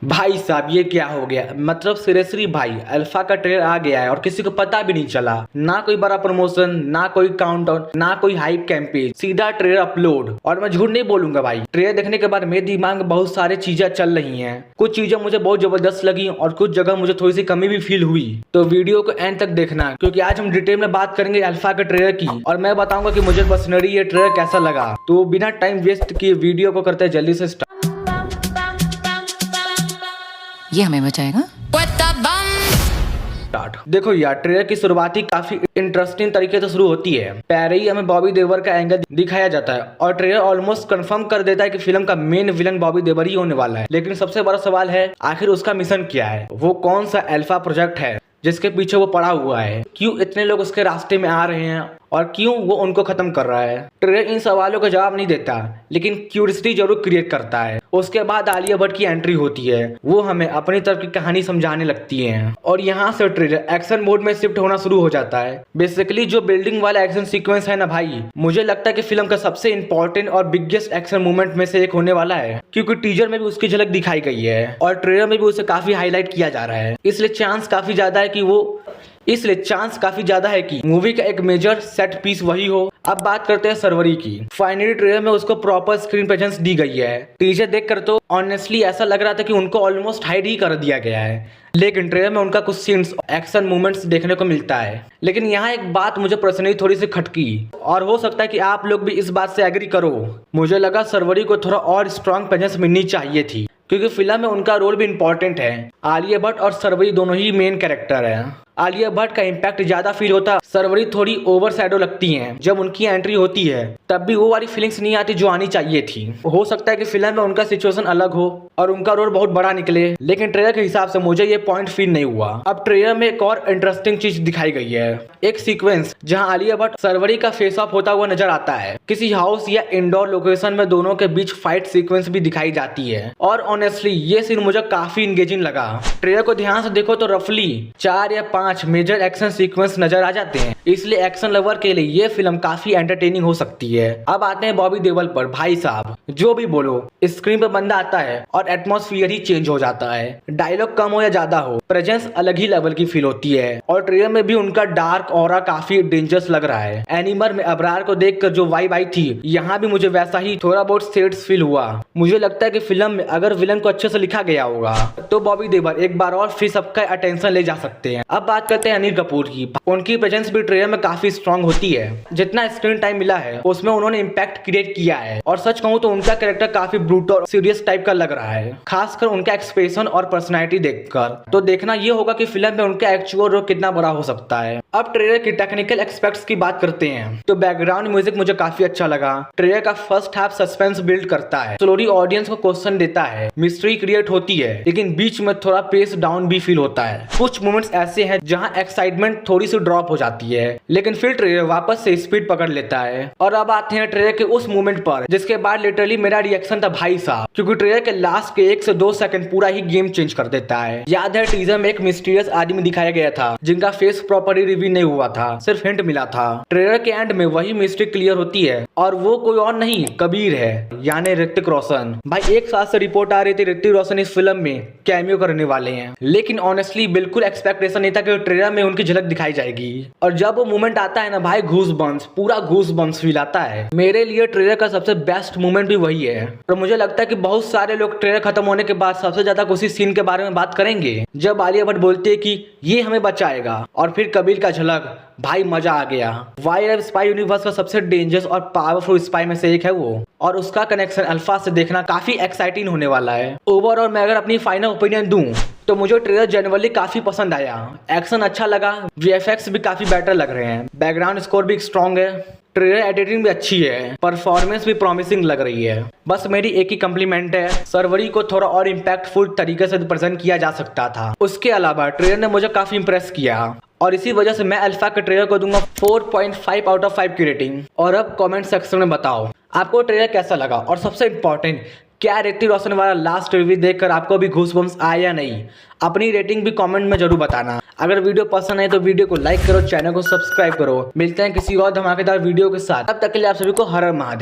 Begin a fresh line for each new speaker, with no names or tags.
भाई साहब ये क्या हो गया, मतलब सीरियसली भाई अल्फा का ट्रेलर आ गया है और किसी को पता भी नहीं चला। ना कोई बड़ा प्रमोशन, ना कोई काउंटडाउन, ना कोई हाइप कैंपेन, सीधा ट्रेलर अपलोड। और मैं झूठ नहीं बोलूंगा भाई, ट्रेलर देखने के बाद मेरे दिमाग में बहुत सारी चीजें चल रही हैं। कुछ चीजें मुझे बहुत जबरदस्त लगी और कुछ जगह मुझे थोड़ी सी कमी भी फील हुई। तो वीडियो को एंड तक देखना, क्योंकि आज हम डिटेल में बात करेंगे अल्फा के ट्रेलर की और मैं बताऊंगा कि मुझे पर्सनली ये ट्रेलर कैसा लगा। तो बिना टाइम वेस्ट किए वीडियो को करते हैं जल्दी से स्टार्ट।
ये हमें बचाएगा।
देखो यार, ट्रेलर की शुरुआत ही काफी इंटरेस्टिंग तरीके से शुरू होती है। पहले ही हमें बॉबी देओल का एंगल दिखाया जाता है और ट्रेलर ऑलमोस्ट कंफर्म कर देता है कि फिल्म का मेन विलन बॉबी देओल ही होने वाला है। लेकिन सबसे बड़ा सवाल है, आखिर उसका मिशन क्या है? वो कौन सा अल्फा प्रोजेक्ट है जिसके पीछे वो पड़ा हुआ है? क्यों इतने लोग उसके रास्ते में आ रहे हैं और क्यों वो उनको खत्म कर रहा है? ट्रेलर इन सवालों का जवाब नहीं देता, लेकिन क्यूरियोसिटी जरूर क्रिएट करता है। उसके बाद आलिया भट्ट की एंट्री होती है, वो हमें अपनी तरफ की कहानी समझाने लगती है और यहाँ से ट्रेलर एक्शन मोड में शिफ्ट होना शुरू हो जाता है। बेसिकली जो बिल्डिंग वाला एक्शन सीक्वेंस है ना भाई, मुझे लगता है कि फिल्म का सबसे इंपॉर्टेंट और बिगेस्ट एक्शन मूवमेंट में से एक होने वाला है, क्योंकि टीजर में भी उसकी झलक दिखाई गई है और ट्रेलर में भी उसे काफी हाईलाइट किया जा रहा है। इसलिए चांस काफी ज्यादा है कि मूवी का एक मेजर सेट पीस वही हो। अब बात करते हैं सर्वरी की। फाइनली ट्रेलर में उसको प्रॉपर स्क्रीन प्रेजेंस दी गई है। टीजर देखकर तो ऑनेस्टली ऐसा लग रहा था कि उनको ऑलमोस्ट हाइड ही कर दिया गया है, लेकिन ट्रेलर में उनका कुछ सीन्स, एक्शन मूवमेंट्स देखने को मिलता है। लेकिन यहाँ एक बात मुझे पर्सनली थोड़ी सी खटकी और हो सकता है कि आप लोग भी इस बात से एग्री करो। मुझे लगा सर्वरी को थोड़ा और स्ट्रॉन्ग प्रेजेंस मिलनी चाहिए थी, क्योंकि फिल्म में उनका रोल भी इम्पोर्टेंट है। आलिया भट्ट और सर्वरी दोनों ही मेन कैरेक्टर हैं। आलिया भट्ट का इम्पैक्ट ज्यादा फील होता, सर्वरी थोड़ी ओवर शैडो लगती हैं। जब उनकी एंट्री होती है तब भी वो वाली फीलिंग्स नहीं आती जो आनी चाहिए थी। हो सकता है कि फिल्म में उनका सिचुएशन अलग हो और उनका रोल बहुत बड़ा निकले, लेकिन ट्रेलर के हिसाब से मुझे ये पॉइंट फील नहीं हुआ। अब ट्रेलर में एक और इंटरेस्टिंग चीज दिखाई गई है, एक सीक्वेंस जहाँ आलिया भट्ट सर्वरी का फेस ऑफ होता हुआ नजर आता है। किसी हाउस या इंडोर लोकेशन में दोनों के बीच फाइट सीक्वेंस भी दिखाई जाती है और ऑनेस्टली ये सीन मुझे काफी इंगेजिंग लगा। ट्रेलर को ध्यान से देखो तो रफली 4 या 5 मेजर एक्शन सीक्वेंस नजर आ जाते हैं, इसलिए एक्शन लवर के लिए ये फिल्म काफी एंटरटेनिंग हो सकती है। अब आते हैं बॉबी देओल पर। भाई साहब जो भी बोलो, स्क्रीन पर बंदा आता है और एटमॉस्फेयर ही चेंज हो जाता है। डायलॉग कम हो या ज्यादा हो, प्रेजेंस अलग ही लेवल की फील होती है और ट्रेलर में भी उनका डार्क ऑरा काफी डेंजरस लग रहा है। एनिमल में अबरार को देखकर जो वाइब आई थी, यहाँ भी मुझे वैसा ही थोड़ा बहुत शेड्स फील हुआ। मुझे लगता है कि फिल्म में अगर विलन को अच्छे से लिखा गया होगा तो बॉबी देओल एक बार और फिर सबका अटेंशन ले जा सकते हैं। अब बात करते हैं अनिल कपूर की। उनकी प्रेजेंस भी ट्रेलर में काफी स्ट्रांग होती है। जितना स्क्रीन टाइम मिला है उसमें उन्होंने इम्पैक्ट क्रिएट किया है और सच कहूँ तो उनका कैरेक्टर काफी ब्रूटल और सीरियस टाइप का लग रहा है, खासकर उनका एक्सप्रेशन और पर्सनैलिटी देखकर। तो देखना ये होगा कि फिल्म में उनका एक्चुअल रोल कितना बड़ा हो सकता है। अब ट्रेलर की टेक्निकल एक्सपेक्ट्स की बात करते हैं तो बैकग्राउंड म्यूजिक मुझे काफी अच्छा लगा। ट्रेलर का फर्स्ट हाफ सस्पेंस बिल्ड करता है, स्लोली ऑडियंस को क्वेश्चन देता है, मिस्ट्री क्रिएट होती है, लेकिन बीच में थोड़ा पेस डाउन भी फील होता है। कुछ मोमेंट्स ऐसे हैं जहां एक्साइटमेंट थोड़ी सी ड्रॉप हो जाती है, लेकिन फिर ट्रेलर वापस से स्पीड पकड़ लेता है। और अब आते हैं ट्रेलर के उस मोमेंट पर जिसके बाद लिटरली मेरा रिएक्शन था भाई साहब, क्योंकि ट्रेलर के लास्ट के 1 से 2 सेकंड पूरा ही गेम चेंज कर देता है। याद है टीजर में एक मिस्टीरियस आदमी दिखाया गया था जिनका फेस प्रॉपर्ली रिवील नहीं हुआ था, सिर्फ हिंट मिला था। ट्रेलर के एंड में वही मिस्ट्री क्लियर होती है और वो कोई और नहीं कबीर है, यानी ऋतिक रोशन। भाई एक साथ से रिपोर्ट आ रही थी ऋतिक रोशन इस फिल्म में कैमियो करने वाले हैं, लेकिन ऑनेस्टली बिल्कुल एक्सपेक्टेशन नहीं था कि ट्रेलर में उनकी झलक दिखाई जाएगी। और जब वो मोमेंट आता है ना भाई, पूरा घूस बम्स फील आता है। मेरे लिए ट्रेलर का सबसे बेस्ट मोमेंट भी वही है और मुझे लगता है कि बहुत सारे लोग ट्रेलर खत्म होने के बाद सबसे ज्यादा उसी सीन के बारे में बात करेंगे जब आलिया भट्ट बोलती है कि ये हमें बचाएगा और फिर कबीर का झलक। भाई मजा आ गया। वाई स्पाई यूनिवर्स का सबसे डेंजरस और पावरफुल स्पाई में से एक है वो, और उसका कनेक्शन अल्फा से देखना काफी एक्साइटिंग होने वाला है। ओवरऑल मैं अगर अपनी फाइनल ओपिनियन दूं तो मुझे ट्रेलर जनरली काफी पसंद आया। एक्शन अच्छा लगा, वीएफएक्स भी काफी बेटर लग रहे हैं, बैकग्राउंड स्कोर भी स्ट्रॉन्ग है, ट्रेलर एडिटिंग भी अच्छी है, परफॉर्मेंस भी प्रॉमिसिंग लग रही है। बस मेरी एक ही कम्प्लीमेंट है, सर्वरी को थोड़ा और इम्पैक्टफुल तरीके से प्रेजेंट किया जा सकता था। उसके अलावा ट्रेलर ने मुझे काफी इंप्रेस किया और इसी वजह से मैं अल्फा के ट्रेलर को दूंगा 4.5 आउट ऑफ 5 की रेटिंग। और अब कमेंट सेक्शन में बताओ आपको ट्रेलर कैसा लगा और सबसे इम्पोर्टेंट, क्या ऋतिक रोशन वाला लास्ट रिव्यू देखकर आपको भी घूसबम्स आया या नहीं? अपनी रेटिंग भी कमेंट में जरूर बताना। अगर वीडियो पसंद आए तो वीडियो को लाइक करो, चैनल को सब्सक्राइब करो। मिलते हैं किसी और धमाकेदार वीडियो के साथ, तब तक के लिए आप सभी को हर हर महादेव।